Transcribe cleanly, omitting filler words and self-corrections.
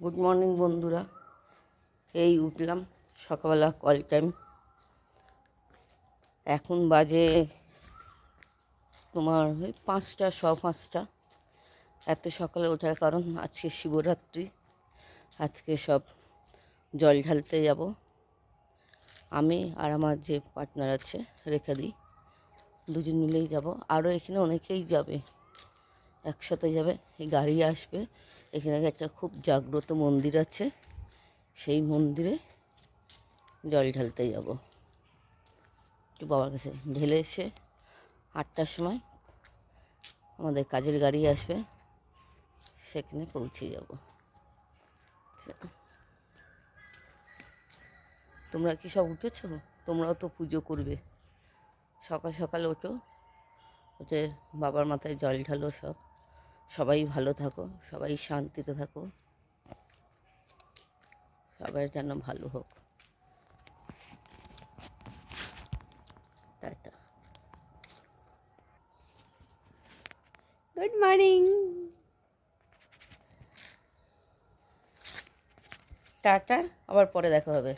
Good morning বন্ধুরা। এই উঠলাম, সকালবেলা কল টাইম। এখন বাজে তোমার ওই 5টা, 5:15। এত সকালে ওঠার কারণ আজকে শিবরাত্রি। আজকে সব জল ঢালতে যাব। আমি আর আমার যে পার্টনার আছে রেখা দি, দুজন মিলেই যাব। আরও এখানে অনেকেই যাবে, একসাথে যাবে। এই গাড়ি আসবে। এখানে একটা খুব জাগ্রত মন্দির আছে, সেই মন্দিরে জল ঢালতে যাব। একটু বাবার কাছে ঢেলে এসে 8টার সময় আমাদের কাজের গাড়ি আসবে, সেখানে পৌঁছে যাব। তোমরা কি সব উঠেছো? তোমরাও তো পুজো করবে। সকাল সকাল ওঠো, উঠে বাবার মাথায় জল ঢালো। সবাই ভালো থাকো, সবাই শান্তিতে থাকো, সবাই যেন ভালো হোক। Tata, good morning, tata. আবার পরে দেখা হবে।